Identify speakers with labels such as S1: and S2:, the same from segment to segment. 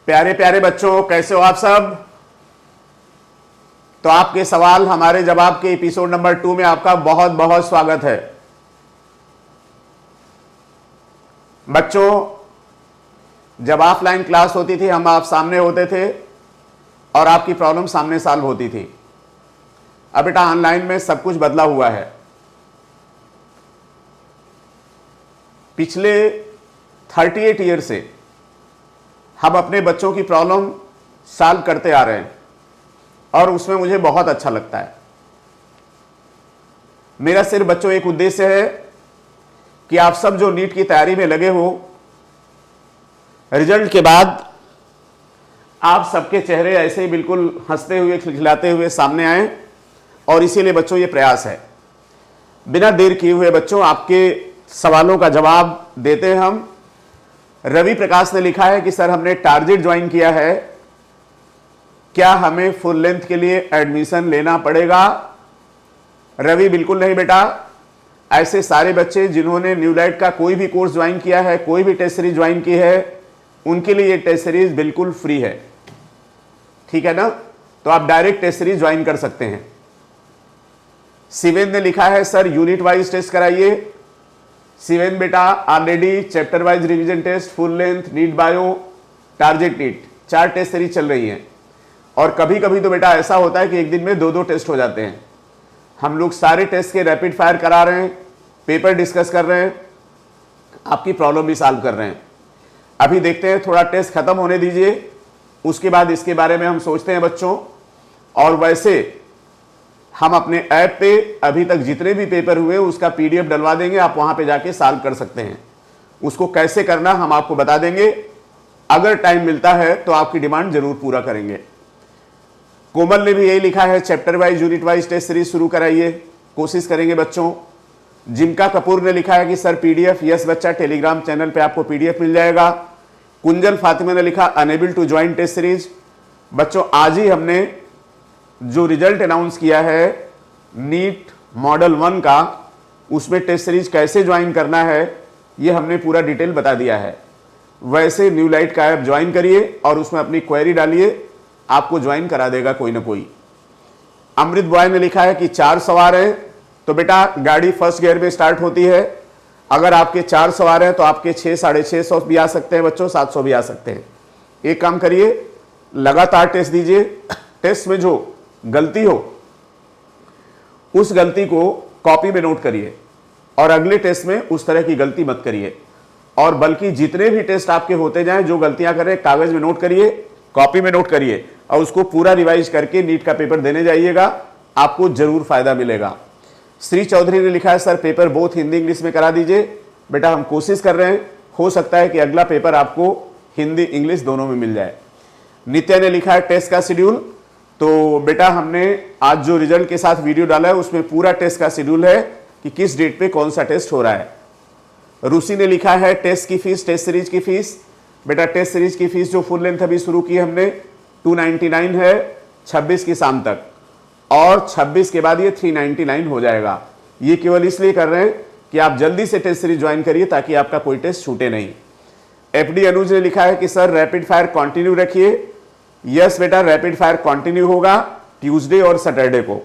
S1: प्यारे प्यारे बच्चों, कैसे हो आप सब। तो आपके सवाल हमारे जवाब के एपिसोड नंबर 2 में आपका बहुत बहुत स्वागत है। बच्चों, जब ऑफलाइन क्लास होती थी हम आप सामने होते थे और आपकी प्रॉब्लम सामने सॉल्व होती थी। अब बेटा ऑनलाइन में सब कुछ बदला हुआ है। पिछले 38 ईयर से हम अपने बच्चों की प्रॉब्लम सॉल्व करते आ रहे हैं और उसमें मुझे बहुत अच्छा लगता है। मेरा सिर्फ बच्चों एक उद्देश्य है कि आप सब जो नीट की तैयारी में लगे हो, रिजल्ट के बाद आप सबके चेहरे ऐसे ही बिल्कुल हंसते हुए खिलखिलाते हुए सामने आए, और इसीलिए बच्चों ये प्रयास है। बिना देर किए हुए बच्चों आपके सवालों का जवाब देते हैं हम। रवि प्रकाश ने लिखा है कि सर हमने टारगेट ज्वाइन किया है, क्या हमें फुल लेंथ के लिए एडमिशन लेना पड़ेगा। रवि बिल्कुल नहीं बेटा, ऐसे सारे बच्चे जिन्होंने न्यूलाइट का कोई भी कोर्स ज्वाइन किया है, कोई भी टेस्ट सीरीज ज्वाइन की है, उनके लिए ये टेस्ट सीरीज बिल्कुल फ्री है। ठीक है ना, तो आप डायरेक्ट टेस्ट सीरीज ज्वाइन कर सकते हैं। शिवेंद्र ने लिखा है सर यूनिट वाइज टेस्ट कराइए। शिवेंद्र बेटा already chapter wise revision test, full length, NEET bio, target NEET, 4 test series चल रही हैं। और कभी कभी तो बेटा ऐसा होता है कि एक दिन में 2-2 टेस्ट हो जाते हैं। हम लोग सारे टेस्ट के रैपिड फायर करा रहे हैं, पेपर डिस्कस कर रहे हैं, आपकी प्रॉब्लम भी सॉल्व कर रहे हैं। अभी देखते हैं, थोड़ा टेस्ट खत्म होने दीजिए, उसके बाद इसके बारे में हम सोचते हैं बच्चों। और वैसे हम अपने ऐप पे अभी तक जितने भी पेपर हुए उसका PDF डलवा देंगे, आप वहां पे जाके सॉल्व कर सकते हैं। उसको कैसे करना हम आपको बता देंगे। अगर टाइम मिलता है तो आपकी डिमांड जरूर पूरा करेंगे। कोमल ने भी यही लिखा है chapter wise unit wise test series शुरू कराइए, कोशिश करेंगे बच्चों। जिनका कपूर ने लिखा है कि सर PDF, यस बच्चा टेलीग्राम चैनल पे आपको PDF मिल जाएगा। कुंजल फातिमा ने लिखा unable to join test series. बच्चों आज ही हमने जो रिजल्ट अनाउंस किया है नीट मॉडल 1 का, उसमें टेस्ट सीरीज कैसे ज्वाइन करना है ये हमने पूरा डिटेल बता दिया है। वैसे न्यूलाइट का ऐप ज्वाइन करिए और उसमें अपनी क्वेरी डालिए, आपको ज्वाइन करा देगा कोई ना कोई। अमृत बॉय ने लिखा है कि 4 सवार हैं, तो बेटा गाड़ी फर्स्ट गियर में स्टार्ट होती है। अगर आपके 4 सवार हैं तो आपके 600-650 भी आ सकते हैं बच्चों, 700 भी आ सकते हैं। एक काम करिए, लगातार टेस्ट दीजिए। टेस्ट में जो गलती हो उस गलती को कॉपी में नोट करिए और अगले टेस्ट में उस तरह की गलती मत करिए। और बल्कि जितने भी टेस्ट आपके होते जाएं, जो गलतियां करें कागज में नोट करिए, कॉपी में नोट करिए और उसको पूरा रिवाइज करके नीट का पेपर देने जाइएगा, आपको जरूर फायदा मिलेगा। श्री चौधरी ने लिखा है sir paper both Hindi English में करा दीजिए। बेटा हम कोशिश कर रहे हैं, हो सकता है कि अगला पेपर आपको हिंदी इंग्लिश दोनों में मिल जाए। नित्या ने लिखा है टेस्ट का शेड्यूल। तो बेटा हमने आज जो रिजल्ट के साथ वीडियो डाला है उसमें पूरा टेस्ट का शेड्यूल है कि किस डेट पे कौन सा टेस्ट हो रहा है। रूसी ने लिखा है टेस्ट की फीस, टेस्ट सीरीज की फीस। बेटा टेस्ट सीरीज की फीस जो फुल लेंथ अभी शुरू की हमने 299 है 26 की शाम तक, और 26 के बाद ये 399 हो जाएगा। ये केवल इसलिए कर रहे हैं कि आप जल्दी से टेस्ट सीरीज ज्वाइन करिए ताकि आपका कोई टेस्ट छूटे नहीं। FD अनुज ने लिखा है कि सर रैपिड फायर कंटिन्यू रखिए। यस बेटा रैपिड फायर कंटिन्यू होगा ट्यूसडे और सैटरडे को।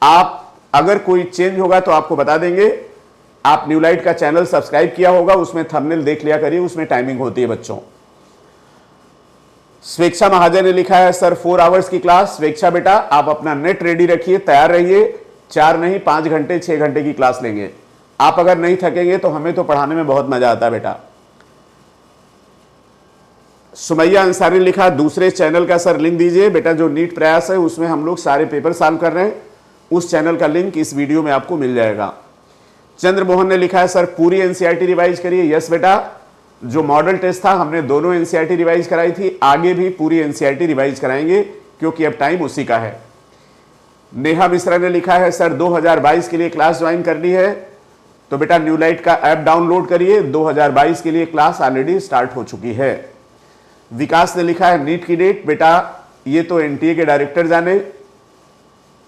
S1: आप अगर कोई चेंज होगा तो आपको बता देंगे। आप न्यूलाइट का चैनल सब्सक्राइब किया होगा, उसमें थंबनेल देख लिया करिए, उसमें टाइमिंग होती है बच्चों। स्वेच्छा महाजन ने लिखा है सर 4 आवर्स की क्लास। स्वेच्छा बेटा आप अपना नेट रेडी रखिए, तैयार रहिए। 4 नहीं 5 घंटे 6 घंटे की क्लास लेंगे। आप अगर नहीं थकेंगे तो हमें तो पढ़ाने में बहुत मजा आता है बेटा। सुमैया अंसारी ने लिखा दूसरे चैनल का सर लिंक दीजिए। बेटा जो नीट प्रयास है उसमें हम लोग सारे पेपर सॉल्व कर रहे हैं, उस चैनल का लिंक इस वीडियो में आपको मिल जाएगा। चंद्रमोहन ने लिखा है सर पूरी NCERT रिवाइज करिए। यस बेटा जो मॉडल टेस्ट था हमने दोनों NCERT रिवाइज कराई थी, आगे भी पूरी NCERT रिवाइज कराएंगे क्योंकि अब टाइम उसी का है। नेहा मिश्रा ने लिखा है सर 2022 के लिए क्लास ज्वाइन करनी है, तो बेटा न्यूलाइट का ऐप डाउनलोड करिए। 2022 के लिए क्लास ऑलरेडी स्टार्ट हो चुकी है। विकास ने लिखा है नीट की डेट। बेटा ये तो NTA के डायरेक्टर जाने,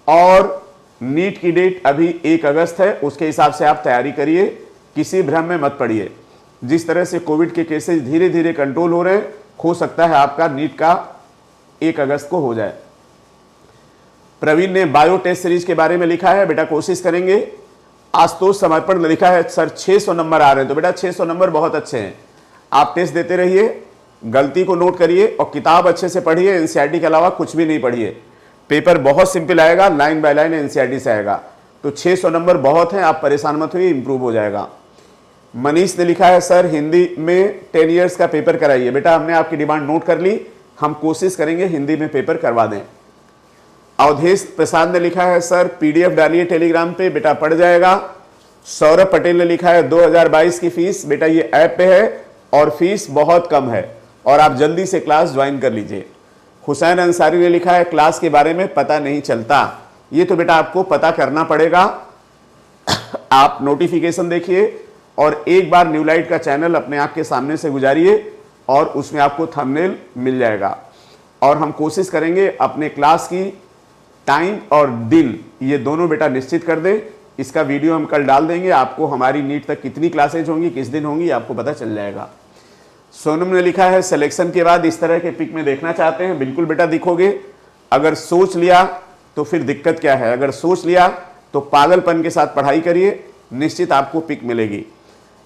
S1: और नीट की डेट अभी 1 अगस्त है, उसके हिसाब से आप तैयारी करिए, किसी भ्रम में मत पड़िए। जिस तरह से कोविड के केसेस धीरे धीरे कंट्रोल हो रहे हैं, हो सकता है आपका नीट का 1 अगस्त को हो जाए। प्रवीण ने बायो टेस्ट सीरीज के बारे में लिखा है, बेटा कोशिश करेंगे। आशुतोष समर्पण ने लिखा है सर 600 नंबर आ रहे हैं, तो बेटा 600 नंबर बहुत अच्छे हैं। आप टेस्ट देते रहिए, गलती को नोट करिए और किताब अच्छे से पढ़िए। एनसीईआरटी के अलावा कुछ भी नहीं पढ़िए। पेपर बहुत सिंपल आएगा, लाइन बाय लाइन एनसीईआरटी से आएगा। तो 600 नंबर बहुत हैं, आप परेशान मत होइए, इंप्रूव हो जाएगा। मनीष ने लिखा है सर हिंदी में 10 इयर्स का पेपर कराइए। बेटा हमने आपकी डिमांड नोट कर ली, हम कोशिश करेंगे हिंदी में पेपर करवा दें। अवधेश प्रसाद ने लिखा है सर पीडीएफ डालिए टेलीग्राम पे, बेटा पड़ जाएगा। सौरभ पटेल ने लिखा है 2022 की फीस, बेटा ये ऐप पे है और फीस बहुत कम है और आप जल्दी से क्लास ज्वाइन कर लीजिए। हुसैन अंसारी ने लिखा है क्लास के बारे में पता नहीं चलता। ये तो बेटा आपको पता करना पड़ेगा। आप नोटिफिकेशन देखिए और एक बार न्यू लाइट का चैनल अपने आंख के सामने से गुजारिए और उसमें आपको थंबनेल मिल जाएगा। और हम कोशिश करेंगे अपने क्लास की टाइम और दिन ये दोनों बेटा निश्चित कर दें। इसका वीडियो हम कल डाल देंगे, आपको हमारी नीट तक कितनी क्लासेज होंगी, किस दिन होंगी, आपको पता चल जाएगा। सोनम ने लिखा है सिलेक्शन के बाद इस तरह के पिक में देखना चाहते हैं। बिल्कुल बेटा दिखोगे। अगर सोच लिया तो फिर दिक्कत क्या है, अगर सोच लिया तो पागलपन के साथ पढ़ाई करिए, निश्चित आपको पिक मिलेगी।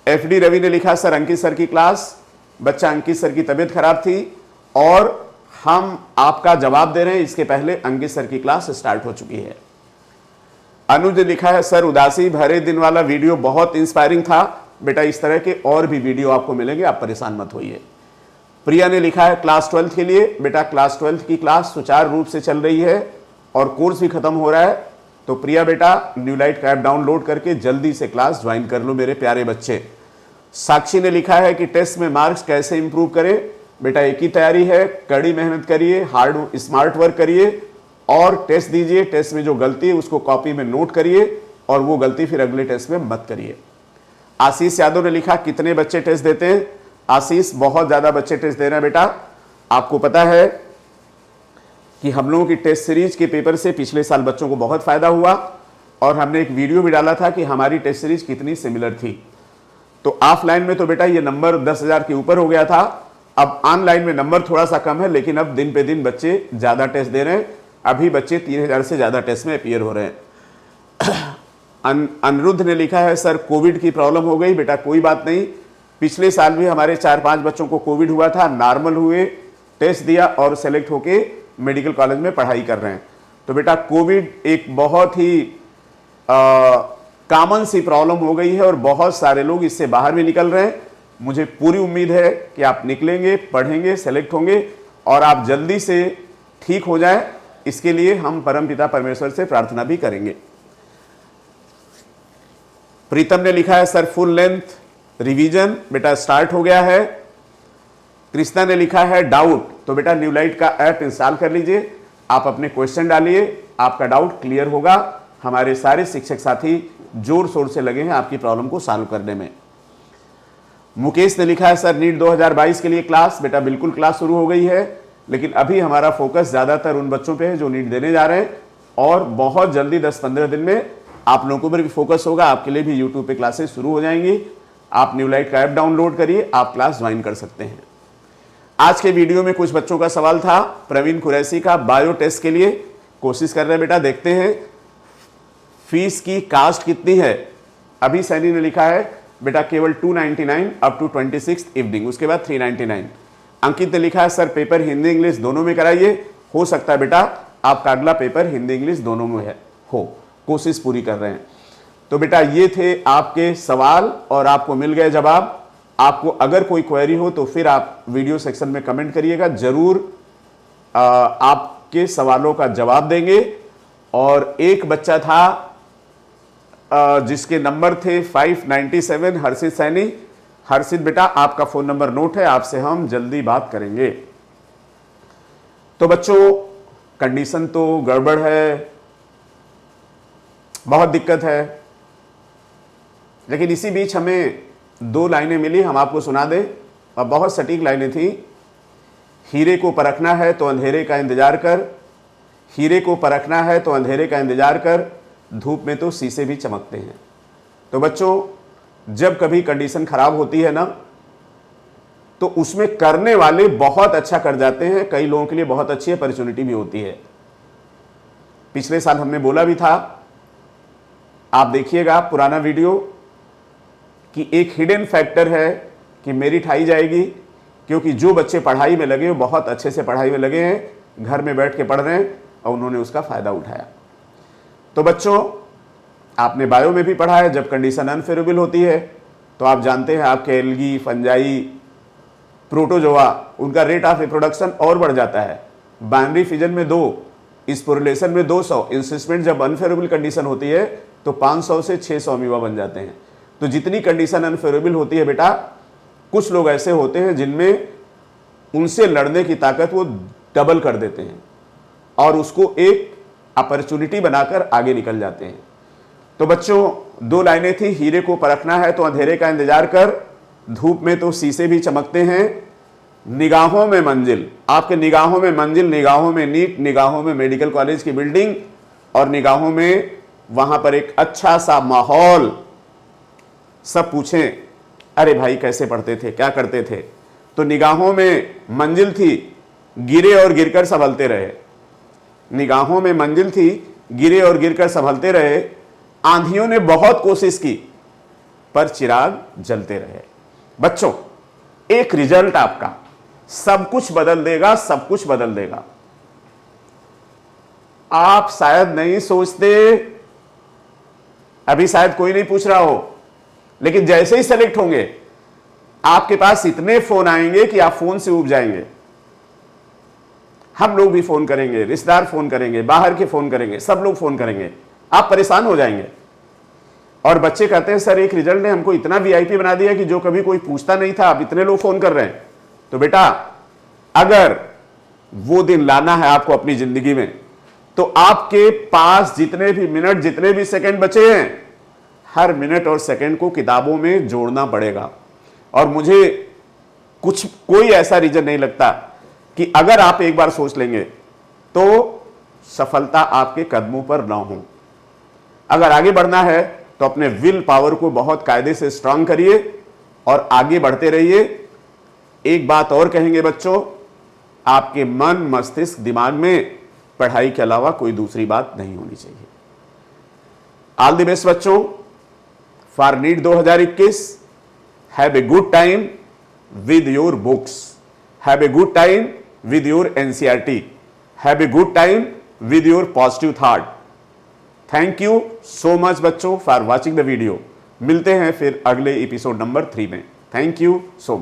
S1: एफडी रवि ने लिखा सर अंकित सर की क्लास, बच्चा अंकित सर की तबीयत खराब थी और हम आपका जवाब दे रहे हैं, इसके पहले अंकित सर की क्लास स्टार्ट हो चुकी है। अनुज ने लिखा है सर उदासी भरे दिन वाला वीडियो बहुत इंस्पायरिंग था। बेटा इस तरह के और भी वीडियो आपको मिलेंगे, आप परेशान मत होइए। प्रिया ने लिखा है क्लास 12 के लिए, बेटा क्लास 12 की क्लास सुचारू रूप से चल रही है और कोर्स भी खत्म हो रहा है। तो प्रिया बेटा न्यू लाइट का ऐप डाउनलोड करके जल्दी से क्लास ज्वाइन कर लो मेरे प्यारे बच्चे। साक्षी ने लिखा है कि टेस्ट में मार्क्स कैसे इंप्रूव करें। बेटा एक ही तैयारी है, कड़ी मेहनत करिए, हार्ड स्मार्ट वर्क करिए और टेस्ट दीजिए। टेस्ट में जो गलती है उसको कॉपी में नोट करिए और वो गलती फिर अगले टेस्ट में मत करिए। आशीष यादव ने लिखा कितने बच्चे टेस्ट देते हैं। आशीष बहुत ज्यादा बच्चे टेस्ट दे रहे हैं बेटा। आपको पता है कि हम लोगों की टेस्ट सीरीज के पेपर से पिछले साल बच्चों को बहुत फायदा हुआ और हमने एक वीडियो भी डाला था कि हमारी टेस्ट सीरीज कितनी सिमिलर थी। तो ऑफलाइन में तो बेटा ये नंबर 10,000 के ऊपर हो गया था। अब ऑनलाइन में नंबर थोड़ा सा कम है, लेकिन अब दिन पे दिन बच्चे ज्यादा टेस्ट दे रहे हैं। अभी बच्चे 3,000 से ज्यादा टेस्ट में अपीयर हो रहे हैं। अनिरुद्ध ने लिखा है सर कोविड की प्रॉब्लम हो गई। बेटा कोई बात नहीं, पिछले साल भी हमारे 4-5 बच्चों को कोविड हुआ था, नॉर्मल हुए, टेस्ट दिया और सेलेक्ट होके मेडिकल कॉलेज में पढ़ाई कर रहे हैं। तो बेटा कोविड एक बहुत ही कॉमन सी प्रॉब्लम हो गई है और बहुत सारे लोग इससे बाहर भी निकल रहे हैं। मुझे पूरी उम्मीद है कि आप निकलेंगे, पढ़ेंगे, सेलेक्ट होंगे और आप जल्दी से ठीक हो जाए। इसके लिए हम परमपिता परमेश्वर से प्रार्थना भी करेंगे। प्रीतम ने लिखा है सर फुल लेंथ रिवीजन बेटा स्टार्ट हो गया है। कृष्णा ने लिखा है डाउट, तो बेटा न्यू लाइट का ऐप इंस्टॉल कर लीजिए, आप अपने क्वेश्चन डालिए, आपका डाउट क्लियर होगा। हमारे सारे शिक्षक साथी जोर शोर से लगे हैं आपकी प्रॉब्लम को सॉल्व करने में। मुकेश ने लिखा है सर नीट 2022 के लिए क्लास, बेटा बिल्कुल क्लास शुरू हो गई है, लेकिन अभी हमारा फोकस ज्यादातर उन बच्चों पे है जो नीट देने जा रहे हैं और बहुत जल्दी 10-15 दिन में आप लोगों पर भी फोकस होगा। आपके लिए भी यूट्यूब पे क्लासेस शुरू हो जाएंगी। आप न्यू लाइट का ऐप डाउनलोड करिए, आप क्लास ज्वाइन कर सकते हैं। आज के वीडियो में कुछ बच्चों का सवाल था। प्रवीण कुरैशी का बायो टेस्ट के लिए कोशिश कर रहे हैं बेटा, देखते हैं फीस की कास्ट कितनी है। अभी सैनी ने लिखा है बेटा केवल 299 अप टू 26 इवनिंग, उसके बाद 399। अंकित ने लिखा है सर पेपर हिंदी इंग्लिश दोनों में कराइए। हो सकता है बेटा आपका अगला पेपर हिंदी इंग्लिश दोनों में है, हो कोशिश पूरी कर रहे हैं। तो बेटा ये थे आपके सवाल और आपको मिल गए जवाब। आपको अगर कोई क्वेरी हो तो फिर आप वीडियो सेक्शन में कमेंट करिएगा, जरूर आपके सवालों का जवाब देंगे। और एक बच्चा था जिसके नंबर थे 597, हर्षित सैनी। हर्षित बेटा आपका फोन नंबर नोट है, आपसे हम जल्दी बात करेंगे। तो बच्चों कंडीशन तो गड़बड़ है, बहुत दिक्कत है, लेकिन इसी बीच हमें 2 लाइनें मिली, हम आपको सुना दें। और बहुत सटीक लाइनें थी। हीरे को परखना है तो अंधेरे का इंतजार कर, हीरे को परखना है तो अंधेरे का इंतजार कर, धूप में तो शीशे भी चमकते हैं। तो बच्चों जब कभी कंडीशन खराब होती है ना, तो उसमें करने वाले बहुत अच्छा कर जाते हैं, कई लोगों के लिए बहुत अच्छी अपॉर्चुनिटी भी होती है। पिछले साल हमने बोला भी था, आप देखिएगा पुराना वीडियो, कि एक हिडन फैक्टर है कि मेरिट आई जाएगी, क्योंकि जो बच्चे पढ़ाई में लगे, बहुत अच्छे से पढ़ाई में लगे हैं, घर में बैठ के पढ़ रहे हैं और उन्होंने उसका फायदा उठाया। तो बच्चों, आपने बायो में भी पढ़ा है, जब कंडीशन अनफेवरेबल होती है तो आप जानते हैं आपके एल्गी, फंजाई, प्रोटोजोआ, उनका रेट ऑफ रिप्रोडक्शन और बढ़ जाता है। बाइनरी फिजन में 2, स्पोरुलेशन में 200, इंसिसमेंट जब अनफेवरेबल कंडीशन होती है तो 500 से 600 अमीबा बन जाते हैं। तो जितनी कंडीशन अनफेवरेबल होती है बेटा, कुछ लोग ऐसे होते हैं जिनमें उनसे लड़ने की ताकत वो डबल कर देते हैं और उसको एक अपॉर्चुनिटी बनाकर आगे निकल जाते हैं। तो बच्चों, 2 लाइनें थी, हीरे को परखना है तो अंधेरे का इंतजार कर, धूप में तो शीशे भी चमकते हैं, निगाहों में मंजिल, आपके निगाहों में मंजिल, निगाहों में नीट, निगाहों में मेडिकल कॉलेज की बिल्डिंग, और निगाहों में वहां पर एक अच्छा सा माहौल। सब पूछें, अरे भाई कैसे पढ़ते थे, क्या करते थे? तो निगाहों में मंजिल थी, गिरे और गिरकर संभलते रहे। निगाहों में मंजिल थी, गिरे और गिरकर संभलते रहे। आंधियों ने बहुत कोशिश की पर चिराग जलते रहे। बच्चों, एक रिजल्ट आपका सब कुछ बदल देगा, सब कुछ बदल देगा। आप शायद नहीं सोचते, अभी शायद कोई नहीं पूछ रहा हो, लेकिन जैसे ही सेलेक्ट होंगे आपके पास इतने फोन आएंगे कि आप फोन से ऊब जाएंगे। हम लोग भी फोन करेंगे, रिश्तेदार फोन करेंगे, बाहर के फोन करेंगे, सब लोग फोन करेंगे, आप परेशान हो जाएंगे। और बच्चे कहते हैं सर एक रिजल्ट ने हमको इतना वीआईपी बना दिया कि जो कभी कोई पूछता नहीं था, अब इतने लोग फोन कर रहे हैं। तो बेटा, अगर वो दिन लाना है आपको अपनी जिंदगी में, तो आपके पास जितने भी मिनट, जितने भी सेकंड बचे हैं, हर मिनट और सेकंड को किताबों में जोड़ना पड़ेगा। और मुझे कोई ऐसा रीजन नहीं लगता कि अगर आप एक बार सोच लेंगे तो सफलता आपके कदमों पर ना हो। अगर आगे बढ़ना है तो अपने विल पावर को बहुत कायदे से स्ट्रांग करिए और आगे बढ़ते रहिए। एक बात और कहेंगे बच्चों, आपके मन, मस्तिष्क, दिमाग में पढ़ाई के अलावा कोई दूसरी बात नहीं होनी चाहिए। ऑल द बेस्ट बच्चों for NEET 2021। Have a good time with your books, have a good time with your NCERT, have a good time with your positive thought. Thank you so much बच्चों for watching the video. मिलते हैं फिर अगले episode number 3 में। Thank you so much.